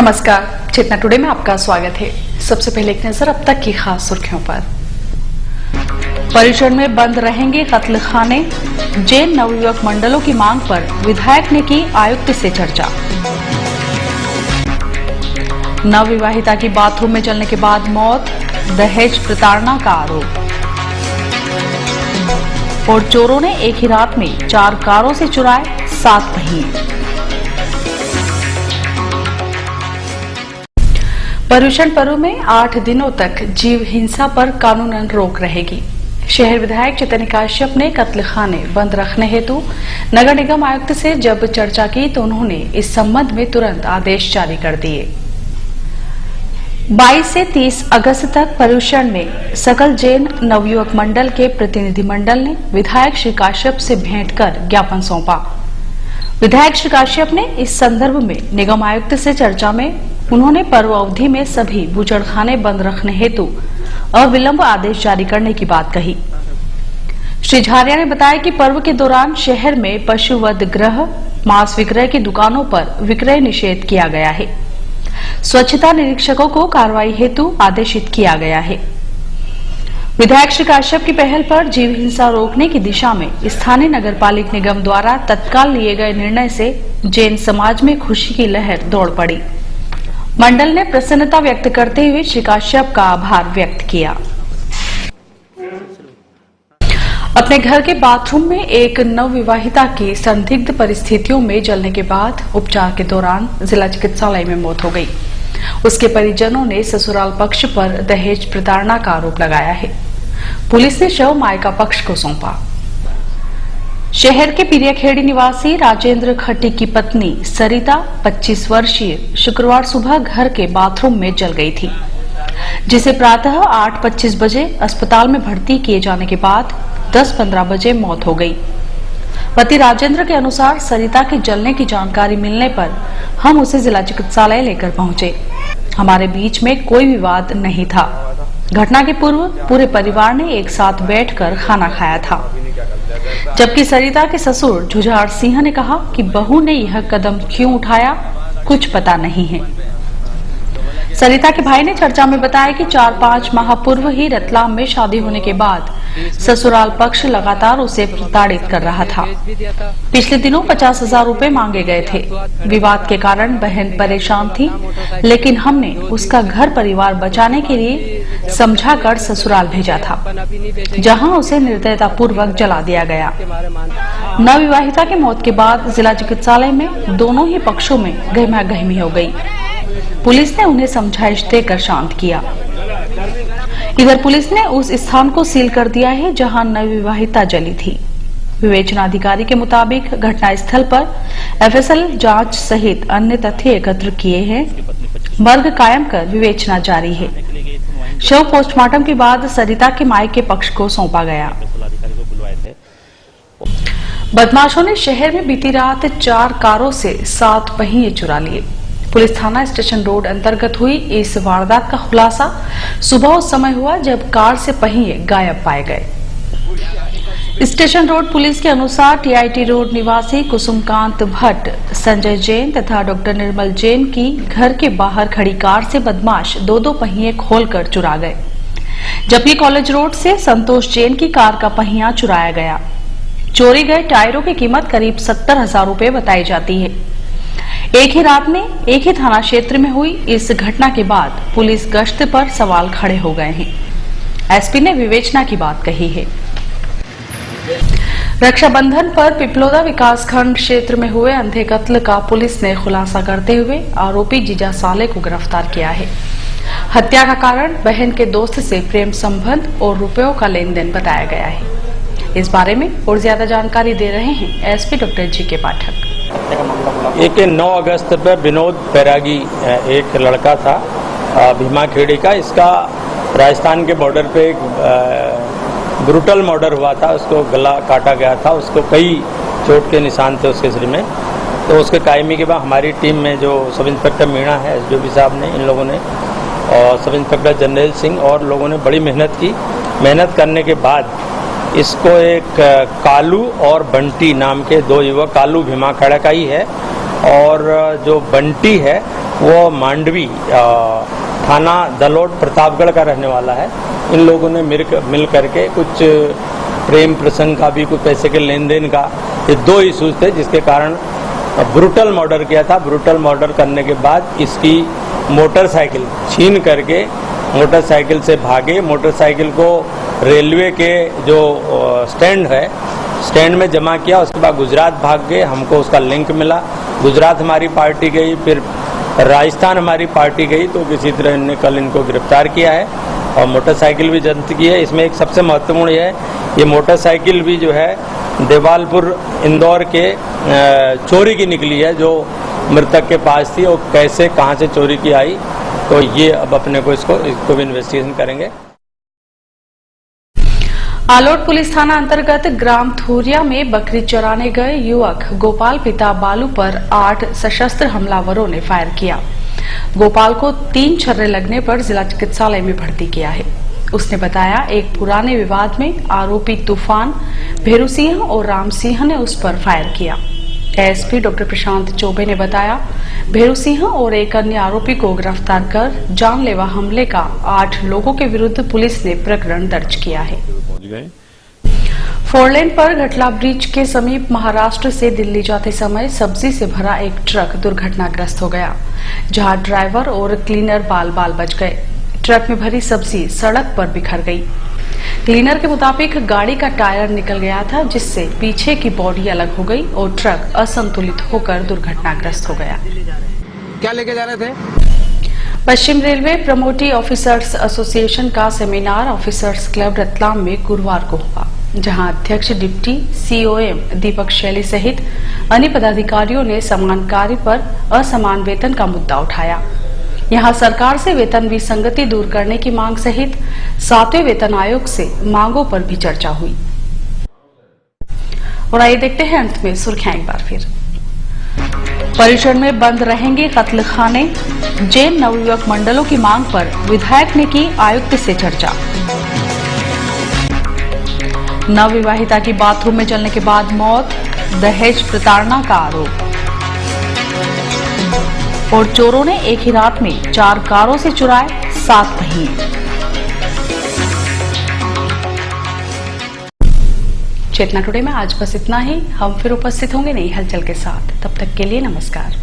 नमस्कार, चेतना टुडे में आपका स्वागत है। सबसे पहले एक नजर अब तक की खास सुर्खियों पर। परिसर में बंद रहेंगे कत्लखाने, जैन नवयुवक मंडलों की मांग पर विधायक ने की आयुक्त से चर्चा। नवविवाहिता की बाथरूम में जलने के बाद मौत, दहेज प्रताड़ना का आरोप। और चोरों ने एक ही रात में 4 कारों से चुराए 7 पहिए। पर्यूषण पर्व में 8 दिनों तक जीव हिंसा पर कानूनन रोक रहेगी। शहर विधायक चैतन्य काश्यप ने कत्लखाने बंद रखने हेतु नगर निगम आयुक्त से जब चर्चा की तो उन्होंने इस संबंध में तुरंत आदेश जारी कर दिए। 22 से 30 अगस्त तक पर्यूषण में सकल जैन नवयुवक मंडल के प्रतिनिधि मंडल ने विधायक श्री काश्यप से भेंट कर ज्ञापन सौंपा। विधायक श्री काश्यप ने इस संदर्भ में निगम आयुक्त से चर्चा में उन्होंने पर्व अवधि में सभी बूचड़खाने बंद रखने हेतु अविलंब आदेश जारी करने की बात कही। श्री झारिया ने बताया कि पर्व के दौरान शहर में पशुवध गृह, मांस विक्रय की दुकानों पर विक्रय निषेध किया गया है। स्वच्छता निरीक्षकों को कार्रवाई हेतु आदेशित किया गया है। विधायक श्री काश्यप की पहल पर जीव हिंसा रोकने की दिशा में स्थानीय नगरपालिका निगम द्वारा तत्काल लिए गए निर्णय से जैन समाज में खुशी की लहर दौड़ पड़ी। मंडल ने प्रसन्नता व्यक्त करते हुए श्री काश्यप का आभार व्यक्त किया। अपने घर के बाथरूम में एक नवविवाहिता की संदिग्ध परिस्थितियों में जलने के बाद उपचार के दौरान जिला चिकित्सालय में मौत हो गई। उसके परिजनों ने ससुराल पक्ष पर दहेज प्रताड़ना का आरोप लगाया है। पुलिस ने शव मायका पक्ष को सौंपा। शहर के पिरियाखेड़ी निवासी राजेंद्र खट्टी की पत्नी सरिता 25 वर्षीय शुक्रवार सुबह घर के बाथरूम में जल गई थी, जिसे प्रातः 8:25 बजे अस्पताल में भर्ती किए जाने के बाद 10:15 बजे मौत हो गई। पति राजेंद्र के अनुसार सरिता के जलने की जानकारी मिलने पर हम उसे जिला चिकित्सालय लेकर पहुंचे। हमारे बीच में कोई विवाद नहीं था। घटना के पूर्व पूरे परिवार ने एक साथ बैठकर खाना खाया था। जबकि सरिता के ससुर जुझार सिंह ने कहा कि बहू ने यह कदम क्यों उठाया, कुछ पता नहीं है। सरिता के भाई ने चर्चा में बताया कि 4-5 माह पूर्व ही रतलाम में शादी होने के बाद ससुराल पक्ष लगातार उसे प्रताड़ित कर रहा था। पिछले दिनों 50,000 रुपए मांगे गए थे। विवाद के कारण बहन परेशान थी, लेकिन हमने उसका घर परिवार बचाने के लिए समझाकर ससुराल भेजा था, जहां उसे निर्दयता पूर्वक जला दिया गया। नवविवाहिता की मौत के बाद जिला चिकित्सालय में दोनों ही पक्षों में गहमागहमी हो गई। पुलिस ने उन्हें समझाइश देकर शांत किया। इधर पुलिस ने उस स्थान को सील कर दिया है जहां नवविवाहिता जली थी। विवेचना अधिकारी के मुताबिक घटना स्थल पर एफएसएल जांच सहित अन्य तथ्य एकत्र किए हैं। मर्ग कायम कर विवेचना जारी है। शव पोस्टमार्टम के बाद सरिता के मायके पक्ष को सौंपा गया। बदमाशों ने शहर में बीती रात 4 कारों से 7 पहिए चुरा लिए। पुलिस थाना स्टेशन रोड अंतर्गत हुई इस वारदात का खुलासा सुबह उस समय हुआ जब कार से पहिए गायब पाए गए। स्टेशन रोड पुलिस के अनुसार टीआईटी रोड निवासी कुसुमकांत भट्ट, संजय जैन तथा डॉक्टर निर्मल जैन की घर के बाहर खड़ी कार से बदमाश 2-2 पहिए खोलकर चुरा गए, जबकि कॉलेज रोड से संतोष जैन की कार का पहिया चुराया गया। चोरी गए टायरों की कीमत करीब 70,000 रुपए बताई जाती है। एक ही रात में एक ही थाना क्षेत्र में हुई इस घटना के बाद पुलिस गश्त पर सवाल खड़े हो गए हैं। एसपी ने विवेचना की बात कही है। रक्षाबंधन पर पिपलोदा विकासखंड क्षेत्र में हुए अंधे कत्ल का पुलिस ने खुलासा करते हुए आरोपी जीजा साले को गिरफ्तार किया है। हत्या का कारण बहन के दोस्त से प्रेम संबंध और रुपयों का लेन देन बताया गया है। इस बारे में और ज्यादा जानकारी दे रहे हैं एसपी डॉक्टर जी.के. पाठक। एक 9 अगस्त पर विनोद बैरागी एक लड़का था भीमाखेड़ी का। इसका राजस्थान के बॉर्डर पे एक ब्रूटल मर्डर हुआ था। उसको गला काटा गया था। उसको कई चोट के निशान थे उसके शरीर में। तो उसके कायमी के बाद हमारी टीम में जो सब इंस्पेक्टर मीणा है, एसडीओपी साहब ने, इन लोगों ने और सब इंस्पेक्टर जनरल सिंह और लोगों ने बड़ी मेहनत की। मेहनत करने के बाद इसको एक कालू और बंटी नाम के 2 युवक, कालू भीमाखेड़ा का ही है और जो बंटी है वो मांडवी थाना दलोट प्रतापगढ़ का रहने वाला है। इन लोगों ने मिल करके कुछ प्रेम प्रसंग का भी, कुछ पैसे के लेन देन का, ये 2 इश्यूज थे जिसके कारण ब्रूटल मर्डर किया था। ब्रूटल मर्डर करने के बाद इसकी मोटरसाइकिल छीन करके मोटरसाइकिल से भागे। मोटरसाइकिल को रेलवे के जो स्टैंड है, स्टैंड में जमा किया। उसके बाद गुजरात भाग गए। हमको उसका लिंक मिला। गुजरात हमारी पार्टी गई, फिर राजस्थान हमारी पार्टी गई, तो किसी तरह इन्होंने कल इनको गिरफ्तार किया है और मोटरसाइकिल भी जब्त की है। इसमें एक सबसे महत्वपूर्ण ये है, ये मोटरसाइकिल भी जो है देवालपुर इंदौर के चोरी की निकली है, जो मृतक के पास थी। और कैसे, कहाँ से चोरी की आई, तो ये अब अपने को इसको भी इन्वेस्टिगेशन करेंगे। आलोट पुलिस थाना अंतर्गत ग्राम थोरिया में बकरी चराने गए युवक गोपाल पिता बालू पर 8 सशस्त्र हमलावरों ने फायर किया। गोपाल को 3 छर्रे लगने पर जिला चिकित्सालय में भर्ती किया है। उसने बताया, एक पुराने विवाद में आरोपी तूफान, भेरू सिंह और राम सिंह ने उस पर फायर किया। एएसपी डॉक्टर प्रशांत चौबे ने बताया, भेरू सिंह और एक अन्य आरोपी को गिरफ्तार कर जानलेवा हमले का 8 लोगों के विरुद्ध पुलिस ने प्रकरण दर्ज किया है। 4 लेन पर घटला ब्रिज के समीप महाराष्ट्र से दिल्ली जाते समय सब्जी से भरा एक ट्रक दुर्घटनाग्रस्त हो गया, जहां ड्राइवर और क्लीनर बाल बाल बच गए। ट्रक में भरी सब्जी सड़क पर बिखर गई। क्लीनर के मुताबिक गाड़ी का टायर निकल गया था, जिससे पीछे की बॉडी अलग हो गई और ट्रक असंतुलित होकर दुर्घटनाग्रस्त हो गया। क्या लेके जा रहे थे? पश्चिम रेलवे प्रमोटी ऑफिसर्स एसोसिएशन का सेमिनार ऑफिसर्स क्लब रतलाम में गुरुवार को हुआ, जहां अध्यक्ष डिप्टी सीओएम दीपक शैली सहित अन्य पदाधिकारियों ने समान कार्य पर असमान वेतन का मुद्दा उठाया। यहां सरकार से वेतन विसंगति दूर करने की मांग सहित 7वें वेतन आयोग से मांगों पर भी चर्चा हुई। और आइए देखते हैं अंत में सुर्खियां एक बार फिर। परिसर में बंद रहेंगे कत्ल खाने, जैन नवयुवक मंडलों की मांग पर विधायक ने की आयुक्त से चर्चा। नवविवाहिता की बाथरूम में जलने के बाद मौत, दहेज प्रताड़ना का आरोप। और चोरों ने एक ही रात में 4 कारों से चुराए 7 पहिए। चेतना टुडे में आज बस इतना ही। हम फिर उपस्थित होंगे नई हलचल के साथ। तब तक के लिए नमस्कार।